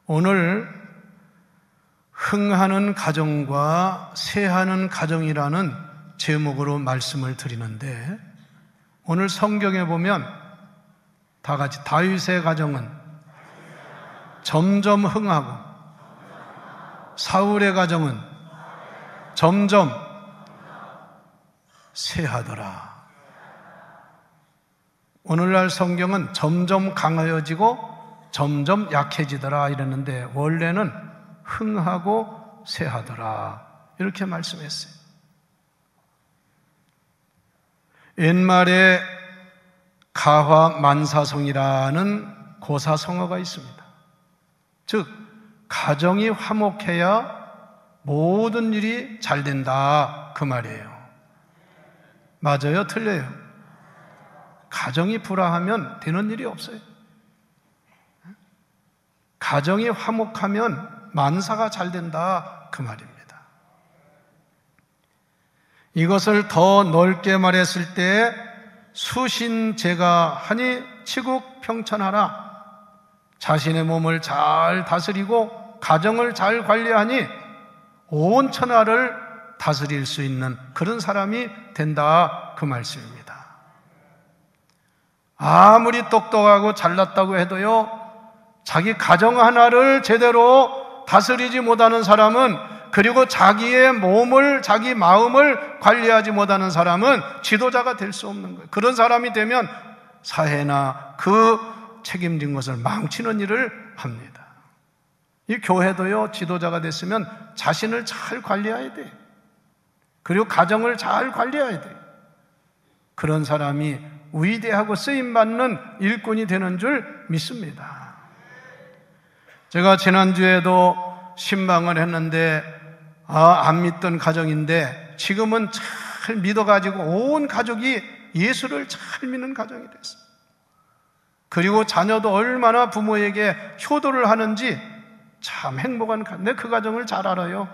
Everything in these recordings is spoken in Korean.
오늘 흥하는 가정과 쇠하는 가정이라는 제목으로 말씀을 드리는데, 오늘 성경에 보면 다 같이 다윗의 가정은 점점 흥하고 사울의 가정은 점점 쇠하더라. 오늘날 성경은 점점 강하여지고 점점 약해지더라 이랬는데, 원래는 흥하고 쇠하더라 이렇게 말씀했어요. 옛말에 가화만사성이라는 고사성어가 있습니다. 즉 가정이 화목해야 모든 일이 잘 된다 그 말이에요. 맞아요? 틀려요? 가정이 불화하면 되는 일이 없어요. 가정이 화목하면 만사가 잘 된다 그 말입니다. 이것을 더 넓게 말했을 때 수신제가 하니 치국평천하라. 자신의 몸을 잘 다스리고 가정을 잘 관리하니 온 천하를 다스릴 수 있는 그런 사람이 된다 그 말씀입니다. 아무리 똑똑하고 잘났다고 해도요, 자기 가정 하나를 제대로 다스리지 못하는 사람은, 그리고 자기의 몸을, 자기 마음을 관리하지 못하는 사람은 지도자가 될 수 없는 거예요. 그런 사람이 되면 사회나 그 책임진 것을 망치는 일을 합니다. 이 교회도요, 지도자가 됐으면 자신을 잘 관리해야 돼요. 그리고 가정을 잘 관리해야 돼요. 그런 사람이 위대하고 쓰임받는 일꾼이 되는 줄 믿습니다. 제가 지난주에도 신방을 했는데 안 믿던 가정인데 지금은 잘 믿어가지고 온 가족이 예수를 잘 믿는 가정이 됐어요. 그리고 자녀도 얼마나 부모에게 효도를 하는지 참 행복한 가정. 내 그 가정을 잘 알아요.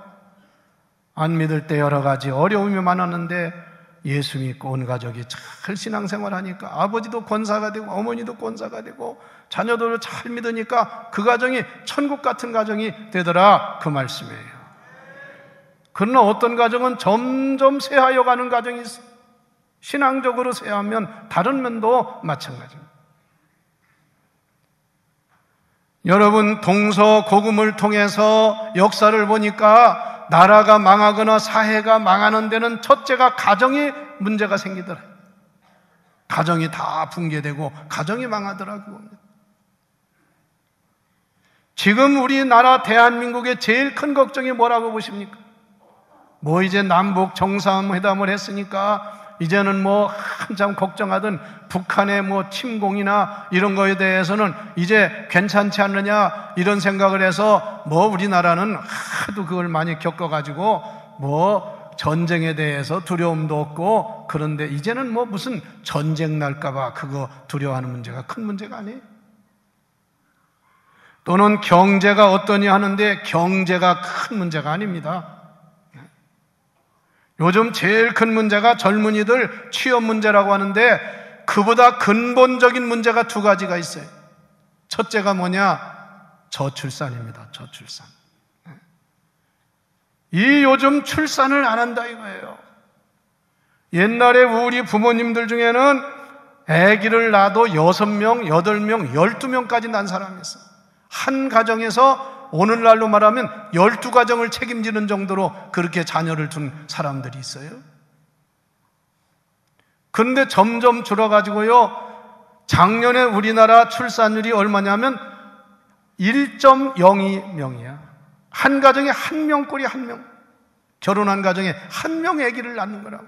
안 믿을 때 여러 가지 어려움이 많았는데 예수 믿고 온 가족이 잘 신앙생활 하니까 아버지도 권사가 되고 어머니도 권사가 되고 자녀들을 잘 믿으니까 그 가정이 천국 같은 가정이 되더라 그 말씀이에요. 그러나 어떤 가정은 점점 쇠하여 가는 가정이 있어요. 신앙적으로 쇠하면 다른 면도 마찬가지입니다. 여러분, 동서고금을 통해서 역사를 보니까 나라가 망하거나 사회가 망하는 데는 첫째가 가정이 문제가 생기더라. 가정이 다 붕괴되고 가정이 망하더라고요. 지금 우리나라 대한민국의 제일 큰 걱정이 뭐라고 보십니까? 뭐 이제 남북 정상회담을 했으니까 이제는 뭐 한참 걱정하던 북한의 뭐 침공이나 이런 거에 대해서는 이제 괜찮지 않느냐 이런 생각을 해서 뭐 우리나라는 하도 그걸 많이 겪어가지고 뭐 전쟁에 대해서 두려움도 없고, 그런데 이제는 뭐 무슨 전쟁 날까봐 그거 두려워하는 문제가 큰 문제가 아니에요. 또는 경제가 어떠니 하는데 경제가 큰 문제가 아닙니다. 요즘 제일 큰 문제가 젊은이들 취업 문제라고 하는데 그보다 근본적인 문제가 두 가지가 있어요. 첫째가 뭐냐? 저출산입니다. 저출산. 이 요즘 출산을 안 한다 이거예요. 옛날에 우리 부모님들 중에는 아기를 낳아도 6명, 8명, 12명까지 난 사람이 있어요. 한 가정에서 오늘날로 말하면 12가정을 책임지는 정도로 그렇게 자녀를 둔 사람들이 있어요. 그런데 점점 줄어가지고요, 작년에 우리나라 출산율이 얼마냐면 1.02명이야. 한 가정에 한 명꼴이 한 명. 결혼한 가정에 한 명 아기를 낳는 거라고.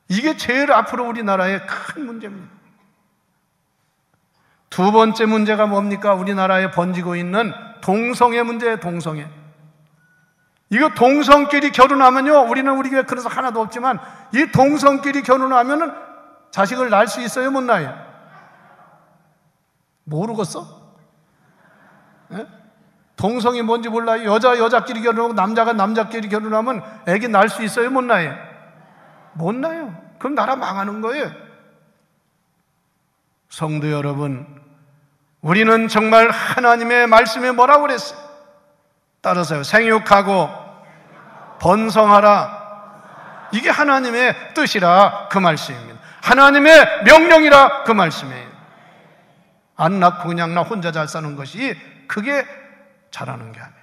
이게 제일 앞으로 우리나라의 큰 문제입니다. 두 번째 문제가 뭡니까? 우리나라에 번지고 있는 동성애 문제예요. 동성애. 이거 동성끼리 결혼하면요, 우리는 우리 교회 그래서 하나도 없지만 이 동성끼리 결혼하면은 자식을 낳을 수 있어요? 못 낳아요? 모르겠어? 예? 동성이 뭔지 몰라요? 여자끼리 결혼하고 남자가 남자끼리 결혼하면 애기 낳을 수 있어요? 못 낳아요? 못 낳아요. 그럼 나라 망하는 거예요. 성도 여러분, 우리는 정말 하나님의 말씀에 뭐라고 그랬어요? 따라서요. 생육하고 번성하라. 이게 하나님의 뜻이라 그 말씀입니다. 하나님의 명령이라 그 말씀이에요. 안 낳고 그냥 나 혼자 잘 사는 것이 그게 잘하는 게 아니에요.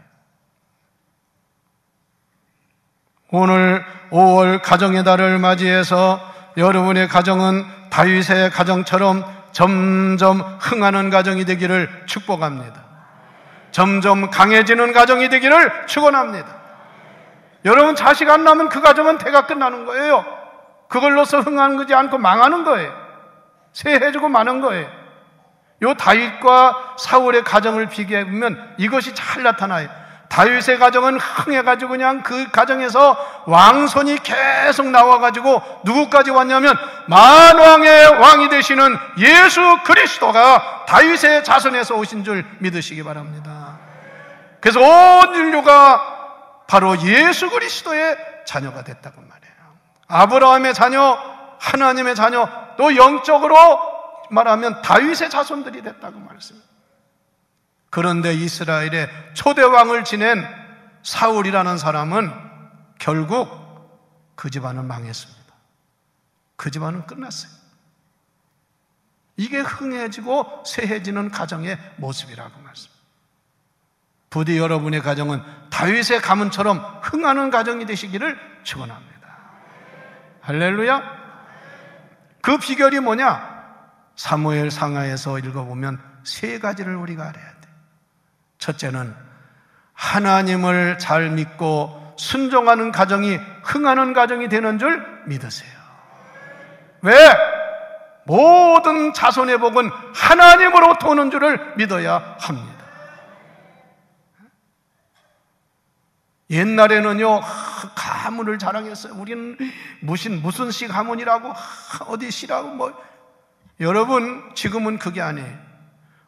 오늘 5월 가정의 달을 맞이해서 여러분의 가정은 다윗의 가정처럼 점점 흥하는 가정이 되기를 축복합니다. 점점 강해지는 가정이 되기를 축원합니다. 여러분 자식 안 낳으면 그 가정은 대가 끝나는 거예요. 그걸로서 흥하는 거지 않고 망하는 거예요. 쇠해지고 마는 거예요. 요 다윗과 사울의 가정을 비교해보면 이것이 잘 나타나요. 다윗의 가정은 흥해가지고 그냥 그 가정에서 왕손이 계속 나와가지고 누구까지 왔냐면 만왕의 왕이 되시는 예수 그리스도가 다윗의 자손에서 오신 줄 믿으시기 바랍니다. 그래서 온 인류가 바로 예수 그리스도의 자녀가 됐다고 말해요. 아브라함의 자녀, 하나님의 자녀, 또 영적으로 말하면 다윗의 자손들이 됐다고 말했습니다. 그런데 이스라엘의 초대 왕을 지낸 사울이라는 사람은 결국 그 집안은 망했습니다. 그 집안은 끝났어요. 이게 흥해지고 쇠해지는 가정의 모습이라고 말씀합니다. 부디 여러분의 가정은 다윗의 가문처럼 흥하는 가정이 되시기를 축원합니다. 할렐루야. 그 비결이 뭐냐? 사무엘 상하에서 읽어보면 세 가지를 우리가 알아야 돼요. 첫째는 하나님을 잘 믿고 순종하는 가정이 흥하는 가정이 되는 줄 믿으세요. 왜? 모든 자손의 복은 하나님으로부터 오는 줄을 믿어야 합니다. 옛날에는요 가문을 자랑했어요. 우리는 무슨 씨 가문이라고 어디 씨라고 뭐. 여러분 지금은 그게 아니에요.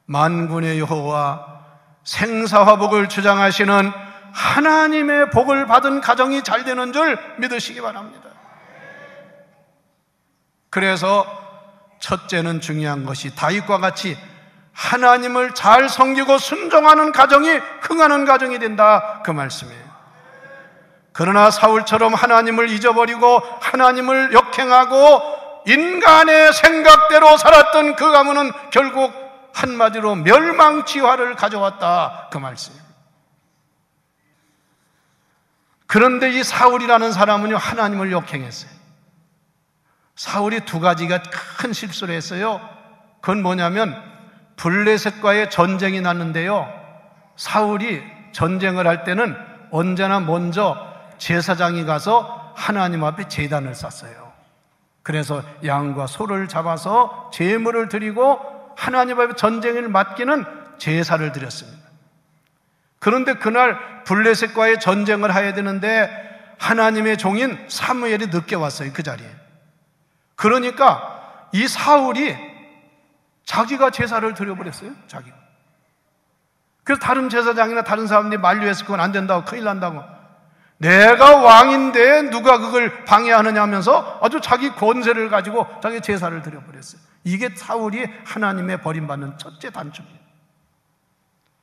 만군의 여호와 생사화복을 주장하시는 하나님의 복을 받은 가정이 잘 되는 줄 믿으시기 바랍니다. 그래서 첫째는 중요한 것이 다윗과 같이 하나님을 잘 섬기고 순종하는 가정이 흥하는 가정이 된다 그 말씀이에요. 그러나 사울처럼 하나님을 잊어버리고 하나님을 역행하고 인간의 생각대로 살았던 그 가문은 결국 한마디로 멸망치화를 가져왔다 그 말씀입니다. 그런데 이 사울이라는 사람은요 하나님을 역행했어요. 사울이 두 가지가 큰 실수를 했어요. 그건 뭐냐면 블레셋과의 전쟁이 났는데요, 사울이 전쟁을 할 때는 언제나 먼저 제사장이 가서 하나님 앞에 제단을 쌓았어요. 그래서 양과 소를 잡아서 제물을 드리고 하나님 앞에 전쟁을 맡기는 제사를 드렸습니다. 그런데 그날 블레셋과의 전쟁을 해야 되는데 하나님의 종인 사무엘이 늦게 왔어요. 그 자리에. 그러니까 이 사울이 자기가 제사를 드려버렸어요. 자기가. 그래서 다른 제사장이나 다른 사람들이 만류해서 그건 안 된다고, 큰일 난다고, 내가 왕인데 누가 그걸 방해하느냐 하면서 아주 자기 권세를 가지고 자기 제사를 드려버렸어요. 이게 사울이 하나님의 버림받는 첫째 단점이에요.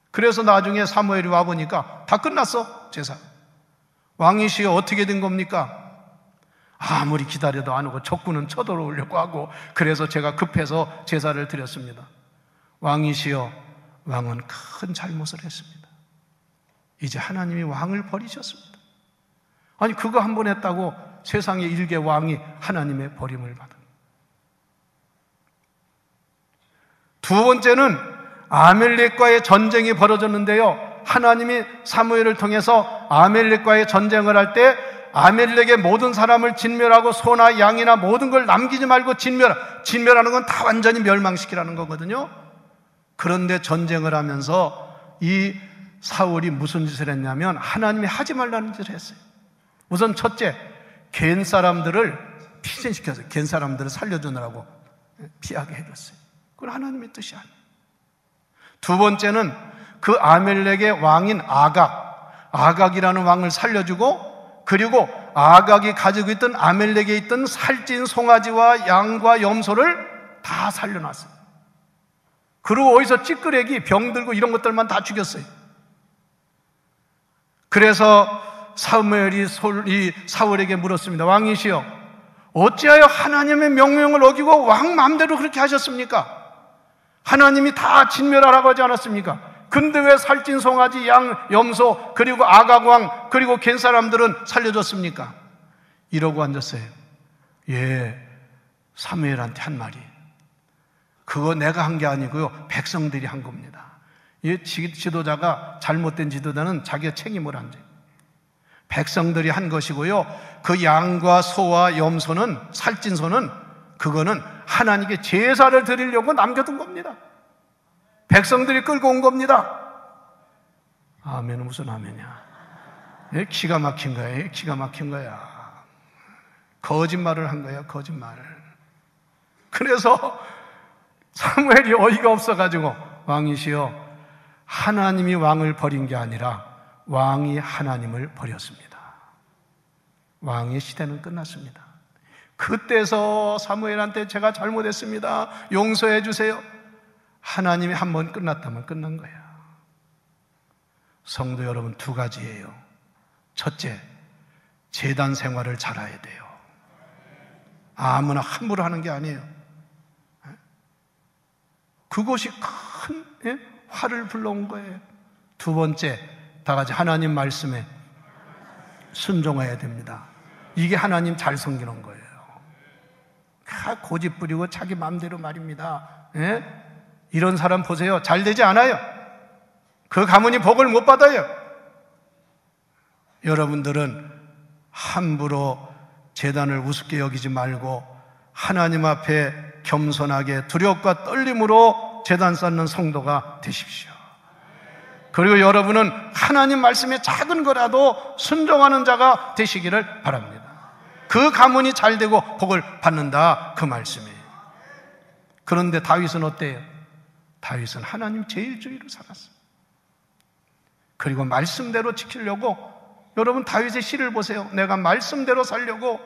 그래서 나중에 사무엘이 와보니까 다 끝났어, 제사. 왕이시여 어떻게 된 겁니까? 아무리 기다려도 안 오고 적군은 쳐들어오려고 하고 그래서 제가 급해서 제사를 드렸습니다. 왕이시여, 왕은 큰 잘못을 했습니다. 이제 하나님이 왕을 버리셨습니다. 아니 그거 한 번 했다고 세상의 일개 왕이 하나님의 버림을 받은. 두 번째는 아멜렉과의 전쟁이 벌어졌는데요, 하나님이 사무엘을 통해서 아멜렉과의 전쟁을 할 때 아멜렉의 모든 사람을 진멸하고 소나 양이나 모든 걸 남기지 말고 진멸하는 건 다 완전히 멸망시키라는 거거든요. 그런데 전쟁을 하면서 이 사울이 무슨 짓을 했냐면 하나님이 하지 말라는 짓을 했어요. 우선 첫째, 겐 사람들을 피신시켰어요. 겐 사람들을 살려주느라고 피하게 해줬어요. 그건 하나님의 뜻이 아니에요. 두 번째는 그 아멜렉의 왕인 아각이라는 왕을 살려주고, 그리고 아각이 가지고 있던 아멜렉에 있던 살찐 송아지와 양과 염소를 다 살려놨어요. 그리고 어디서 찌끄레기, 병들고 이런 것들만 다 죽였어요. 그래서 사무엘이 사울에게 물었습니다. 왕이시여, 어찌하여 하나님의 명령을 어기고 왕 마음대로 그렇게 하셨습니까? 하나님이 다 진멸하라고 하지 않았습니까? 근데 왜 살찐 송아지, 양, 염소, 그리고 아가광, 그리고 갠 사람들은 살려줬습니까? 이러고 앉았어요. 예, 사무엘한테 한 말이, 그거 내가 한 게 아니고요, 백성들이 한 겁니다. 이 지도자가, 잘못된 지도자는 자기가 책임을 안 져요. 백성들이 한 것이고요, 그 양과 소와 염소는, 살찐 소는, 그거는 하나님께 제사를 드리려고 남겨둔 겁니다. 백성들이 끌고 온 겁니다. 아멘은 무슨 아멘이야? 기가 막힌 거야. 기가 막힌 거야. 거짓말을 한 거야, 거짓말을. 그래서 사무엘이 어이가 없어가지고, 왕이시여, 하나님이 왕을 버린 게 아니라 왕이 하나님을 버렸습니다. 왕의 시대는 끝났습니다. 그때서 사무엘한테 제가 잘못했습니다, 용서해 주세요. 하나님이 한 번 끝났다면 끝난 거야. 성도 여러분, 두 가지예요. 첫째, 제단 생활을 잘해야 돼요. 아무나 함부로 하는 게 아니에요. 그것이 큰 화를 불러온 거예요. 두 번째, 다 같이 하나님 말씀에 순종해야 됩니다. 이게 하나님 잘 섬기는 거예요. 고집 부리고 자기 마음대로 말입니다. 이런 사람 보세요. 잘 되지 않아요. 그 가문이 복을 못 받아요. 여러분들은 함부로 제단을 우습게 여기지 말고 하나님 앞에 겸손하게 두렵과 떨림으로 제단 쌓는 성도가 되십시오. 그리고 여러분은 하나님 말씀에 작은 거라도 순종하는 자가 되시기를 바랍니다. 그 가문이 잘 되고 복을 받는다, 그 말씀이에요. 그런데 다윗은 어때요? 다윗은 하나님 제일주의로 살았어요. 그리고 말씀대로 지키려고, 여러분 다윗의 시를 보세요. 내가 말씀대로 살려고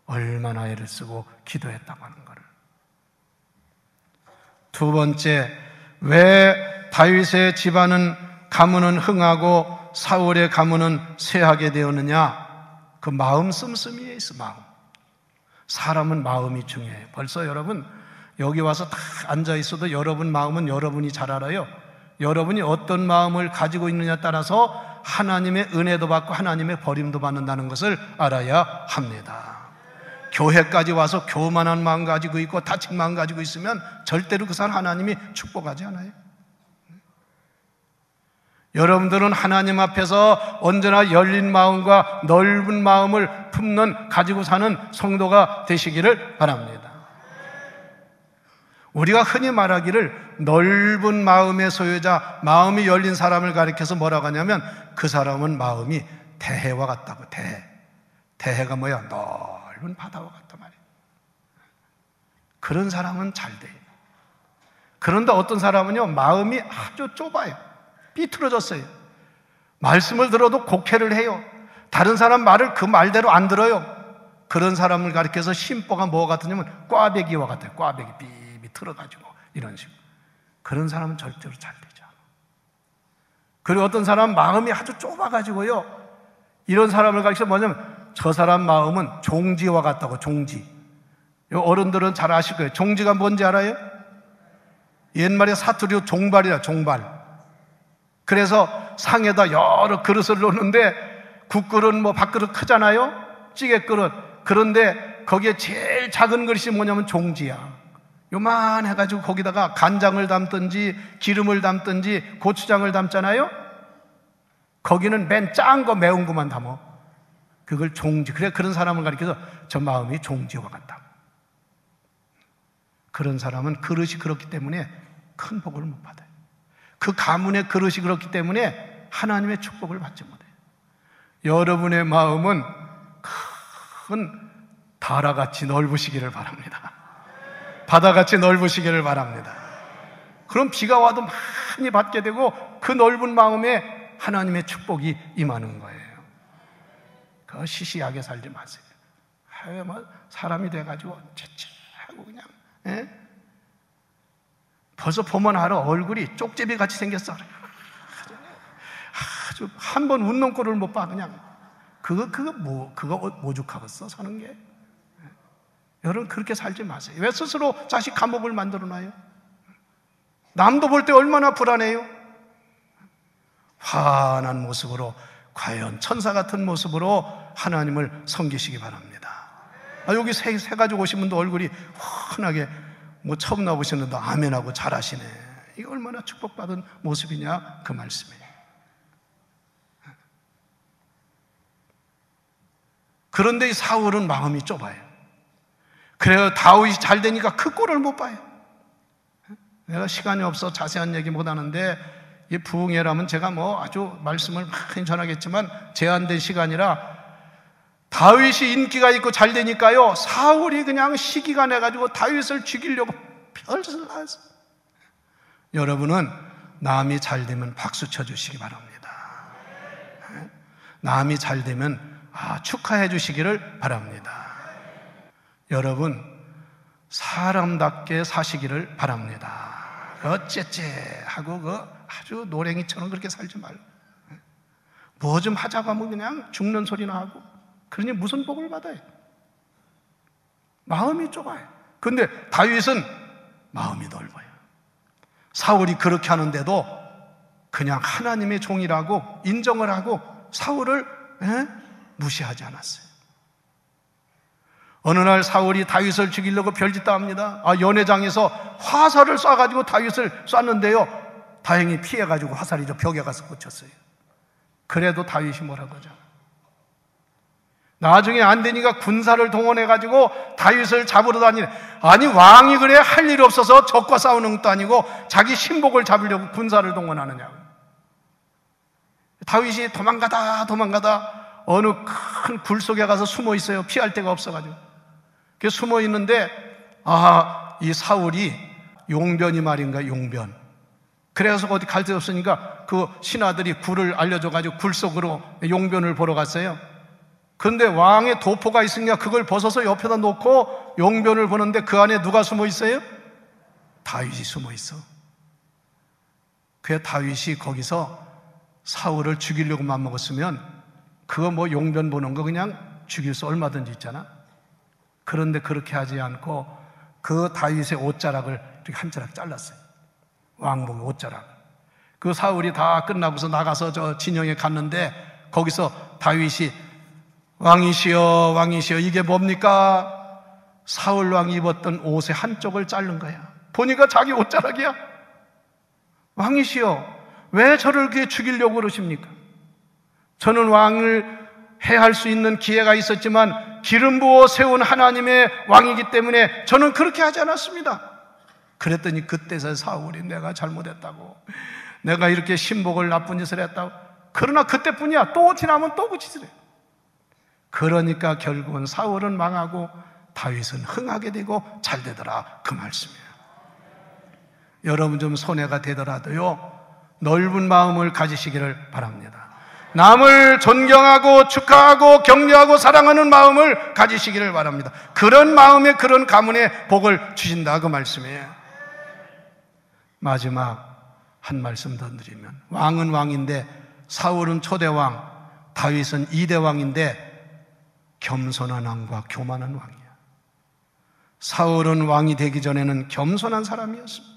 얼마나 애를 쓰고 기도했다고 하는 거를. 두 번째, 왜 다윗의 집안은, 가문은 흥하고 사울의 가문은 쇠하게 되었느냐? 그 마음 씀씀이에 있어. 마음. 사람은 마음이 중요해요. 벌써 여러분 여기 와서 다 앉아 있어도 여러분 마음은 여러분이 잘 알아요. 여러분이 어떤 마음을 가지고 있느냐에 따라서 하나님의 은혜도 받고 하나님의 버림도 받는다는 것을 알아야 합니다. 교회까지 와서 교만한 마음 가지고 있고 다친 마음 가지고 있으면 절대로 그 사람 하나님이 축복하지 않아요. 여러분들은 하나님 앞에서 언제나 열린 마음과 넓은 마음을 품는, 가지고 사는 성도가 되시기를 바랍니다. 우리가 흔히 말하기를 넓은 마음의 소유자, 마음이 열린 사람을 가리켜서 뭐라고 하냐면 그 사람은 마음이 대해와 같다고. 대해가 뭐야? 넓은 바다와 같단 말이에요. 그런 사람은 잘 돼요. 그런데 어떤 사람은요, 마음이 아주 좁아요. 삐뚤어졌어요. 말씀을 들어도 곡해를 해요. 다른 사람 말을 그 말대로 안 들어요. 그런 사람을 가리켜서 심보가 뭐가 같으냐면 꽈배기와 같아요. 꽈배기 삐삐 틀어가지고 이런 식으로. 그런 사람은 절대로 잘 되지 않아요. 그리고 어떤 사람은 마음이 아주 좁아가지고요, 이런 사람을 가리켜서 뭐냐면 저 사람 마음은 종지와 같다고. 종지. 어른들은 잘 아실 거예요. 종지가 뭔지 알아요? 옛말에 사투리로 종발이라. 종발. 그래서 상에다 여러 그릇을 놓는데 국그릇, 뭐 밥그릇 크잖아요, 찌개그릇. 그런데 거기에 제일 작은 그릇이 뭐냐면 종지야. 요만해가지고 거기다가 간장을 담든지 기름을 담든지 고추장을 담잖아요. 거기는 맨 짠 거, 매운 거만 담어. 그걸 종지. 그래, 그런 사람을 가리켜서 저 마음이 종지와 같다. 그런 사람은 그릇이 그렇기 때문에 큰 복을 못 받아요. 그 가문의 그릇이 그렇기 때문에 하나님의 축복을 받지 못해요. 여러분의 마음은 큰 다라같이 넓으시기를 바랍니다. 바다같이 넓으시기를 바랍니다. 그럼 비가 와도 많이 받게 되고 그 넓은 마음에 하나님의 축복이 임하는 거예요. 그 시시하게 살지 마세요. 사람이 돼가지고 채채하고 그냥 벌써 보면 알아. 얼굴이 쪽제비 같이 생겼어. 아주 한 번 웃는 꼴을 못 봐. 그냥 그거 오죽하겠어 사는 게. 여러분 그렇게 살지 마세요. 왜 스스로 자식 감옥을 만들어놔요? 남도 볼 때 얼마나 불안해요? 환한 모습으로, 과연 천사 같은 모습으로 하나님을 섬기시기 바랍니다. 여기 새 가지고 오신 분도 얼굴이 환하게 처음 나오시는데 아멘하고 잘하시네. 이게 얼마나 축복받은 모습이냐 그 말씀이에요. 그런데 이 사울은 마음이 좁아요. 그래요. 다윗이 잘 되니까 그 꼴을 못 봐요. 내가 시간이 없어 자세한 얘기 못 하는데, 이 부흥회라면 제가 아주 말씀을 많이 전하겠지만 제한된 시간이라, 다윗이 인기가 있고 잘 되니까요, 사울이 그냥 시기가 내가지고 다윗을 죽이려고 별짓을 하였어요. 여러분은 남이 잘 되면 박수 쳐주시기 바랍니다. 남이 잘 되면 축하해 주시기를 바랍니다. 여러분 사람답게 사시기를 바랍니다. 어째하고 아주 노랭이처럼 그렇게 살지 말고, 뭐 좀 하자고 하면 그냥 죽는 소리나 하고, 그러니 무슨 복을 받아요? 마음이 좁아요. 근데 다윗은 마음이 넓어요. 사울이 그렇게 하는데도 그냥 하나님의 종이라고 인정을 하고 사울을 무시하지 않았어요. 어느 날 사울이 다윗을 죽이려고 별짓다 합니다. 연회장에서 화살을 쏴가지고 다윗을 쐈는데요, 다행히 피해가지고 화살이 저 벽에 가서 꽂혔어요. 그래도 다윗이 뭐라고 하죠? 나중에 안 되니까 군사를 동원해가지고 다윗을 잡으러 다니네. 아니 왕이 그래 할 일이 없어서 적과 싸우는 것도 아니고 자기 신복을 잡으려고 군사를 동원하느냐고. 다윗이 도망가다 어느 큰 굴 속에 가서 숨어 있어요. 피할 데가 없어가지고. 그래서 숨어 있는데 이 사울이 용변이 말인가, 용변. 그래서 어디 갈 데 없으니까 그 신하들이 굴을 알려줘가지고 굴 속으로 용변을 보러 갔어요. 그런데 왕의 도포가 있으니까 그걸 벗어서 옆에다 놓고 용변을 보는데 그 안에 누가 숨어 있어요? 다윗이 숨어 있어. 그래서 다윗이 거기서 사울을 죽이려고 맘먹었으면 그거 용변 보는 거 그냥 죽일 수 얼마든지 있잖아. 그런데 그렇게 하지 않고 그 다윗의 옷자락을 이렇게 한 자락 잘랐어요. 왕복의 옷자락. 그 사울이 다 끝나고서 나가서 저 진영에 갔는데 거기서 다윗이 왕이시여 이게 뭡니까? 사울 왕이 입었던 옷의 한쪽을 자른 거야. 보니까 자기 옷자락이야. 왕이시여 왜 저를 그렇게 죽이려고 그러십니까? 저는 왕을 해할 수 있는 기회가 있었지만 기름 부어 세운 하나님의 왕이기 때문에 저는 그렇게 하지 않았습니다. 그랬더니 그때서 사울이 내가 잘못했다고, 내가 이렇게 신복을 나쁜 짓을 했다고. 그러나 그때뿐이야. 또 지나면 또 그 짓을 해. 그러니까 결국은 사울은 망하고 다윗은 흥하게 되고 잘 되더라, 그 말씀이에요. 여러분 좀 손해가 되더라도요 넓은 마음을 가지시기를 바랍니다. 남을 존경하고 축하하고 격려하고 사랑하는 마음을 가지시기를 바랍니다. 그런 마음에 그런 가문에 복을 주신다, 그 말씀이에요. 마지막 한 말씀 더 드리면, 왕은 왕인데 사울은 초대왕, 다윗은 2대 왕인데 겸손한 왕과 교만한 왕이야. 사울은 왕이 되기 전에는 겸손한 사람이었습니다.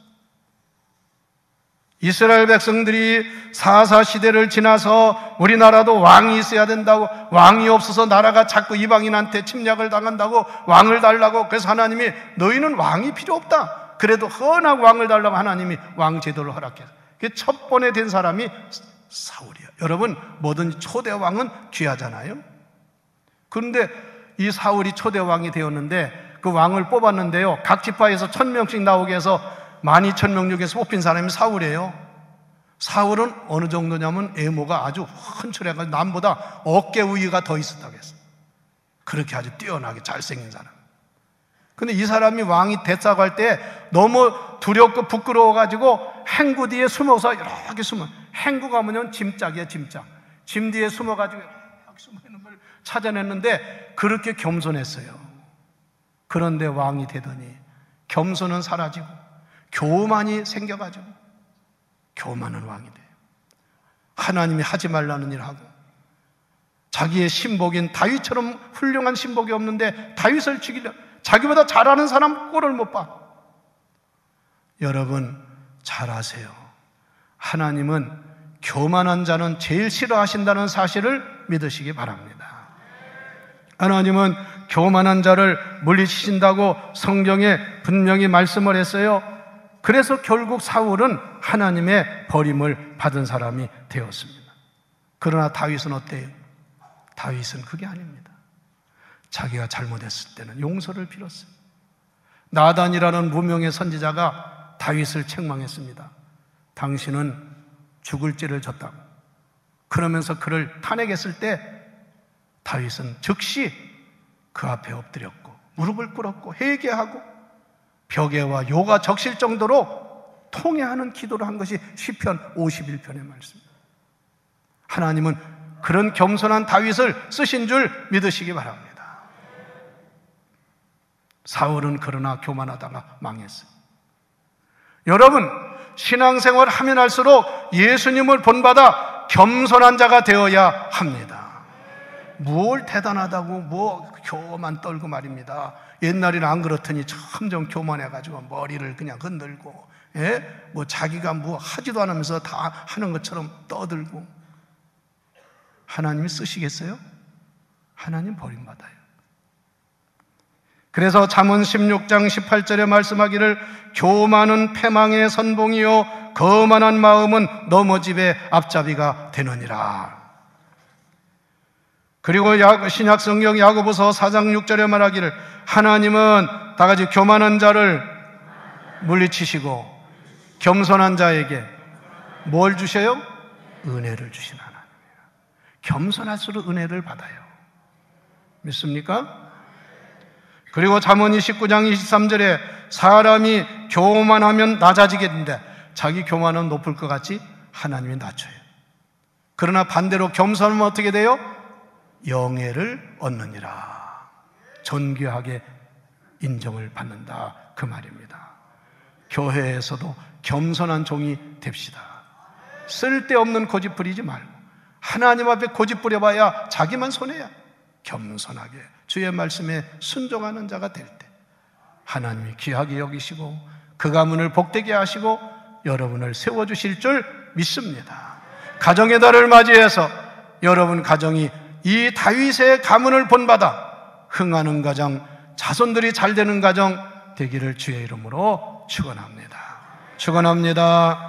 이스라엘 백성들이 사사시대를 지나서 우리나라도 왕이 있어야 된다고, 왕이 없어서 나라가 자꾸 이방인한테 침략을 당한다고 왕을 달라고, 그래서 하나님이 너희는 왕이 필요 없다, 그래도 헌하고 왕을 달라고 하나님이 왕 제도를 허락했어요. 그게 첫 번에 된 사람이 사울이야. 여러분 뭐든지 초대 왕은 귀하잖아요. 그런데 이 사울이 초대 왕이 되었는데 그 왕을 뽑았는데요, 각 지파에서 1000명씩 나오게 해서 12,000명 중에서 뽑힌 사람이 사울이에요. 사울은 어느 정도냐면 외모가 아주 훤칠해가지고 남보다 어깨 위가 더 있었다고 했어요. 그렇게 아주 뛰어나게 잘생긴 사람. 근데 이 사람이 왕이 됐다고 할 때 너무 두렵고 부끄러워가지고 행구 뒤에 숨어서 이렇게 숨어. 행구가 뭐냐면 짐짝이에요, 짐짝. 짐 뒤에 숨어가지고 이렇게 숨어 있는 걸 찾아냈는데 그렇게 겸손했어요. 그런데 왕이 되더니 겸손은 사라지고 교만이 생겨가지고 교만한 왕이 돼요. 하나님이 하지 말라는 일 하고, 자기의 신복인 다윗처럼 훌륭한 신복이 없는데 다윗을 죽이려, 자기보다 잘하는 사람 꼴을 못 봐. 여러분 잘 아세요. 하나님은 교만한 자는 제일 싫어하신다는 사실을 믿으시기 바랍니다. 하나님은 교만한 자를 물리치신다고 성경에 분명히 말씀을 했어요. 그래서 결국 사울은 하나님의 버림을 받은 사람이 되었습니다. 그러나 다윗은 어때요? 다윗은 그게 아닙니다. 자기가 잘못했을 때는 용서를 빌었어요. 나단이라는 무명의 선지자가 다윗을 책망했습니다. 당신은 죽을 죄를 졌다고. 그러면서 그를 탄핵했을 때 다윗은 즉시 그 앞에 엎드렸고 무릎을 꿇었고 회개하고 벽에와 요가 적실 정도로 통회하는 기도를 한 것이 시편 51편의 말씀입니다. 하나님은 그런 겸손한 다윗을 쓰신 줄 믿으시기 바랍니다. 사울은 그러나 교만하다가 망했어요. 여러분, 신앙생활 하면 할수록 예수님을 본받아 겸손한 자가 되어야 합니다. 뭘 대단하다고 뭐 교만 떨고 말입니다. 옛날에는 안 그렇더니 점점 교만해가지고 머리를 그냥 흔들고, 뭐 자기가 뭐 하지도 않으면서 다 하는 것처럼 떠들고. 하나님이 쓰시겠어요? 하나님 버림받아요. 그래서 잠언 16장 18절에 말씀하기를 교만은 패망의 선봉이요 거만한 마음은 넘어집의 앞잡이가 되느니라. 그리고 신약 성경 야고보서 4장 6절에 말하기를 하나님은 다 같이 교만한 자를 물리치시고 겸손한 자에게 뭘 주셔요? 은혜를 주시는 하나님이에요. 겸손할수록 은혜를 받아요. 믿습니까? 그리고 잠언 29장 23절에 사람이 교만하면 낮아지겠는데 자기 교만은 높을 것 같이 하나님이 낮춰요. 그러나 반대로 겸손하면 어떻게 돼요? 영예를 얻느니라. 존귀하게 인정을 받는다, 그 말입니다. 교회에서도 겸손한 종이 됩시다. 쓸데없는 고집 부리지 말고, 하나님 앞에 고집 부려봐야 자기만 손해야. 겸손하게 주의 말씀에 순종하는 자가 될 때 하나님이 귀하게 여기시고 그 가문을 복되게 하시고 여러분을 세워주실 줄 믿습니다. 가정의 달을 맞이해서 여러분 가정이 이 다윗의 가문을 본받아 흥하는 가정, 자손들이 잘 되는 가정 되기를 주의 이름으로 축원합니다. 축원합니다.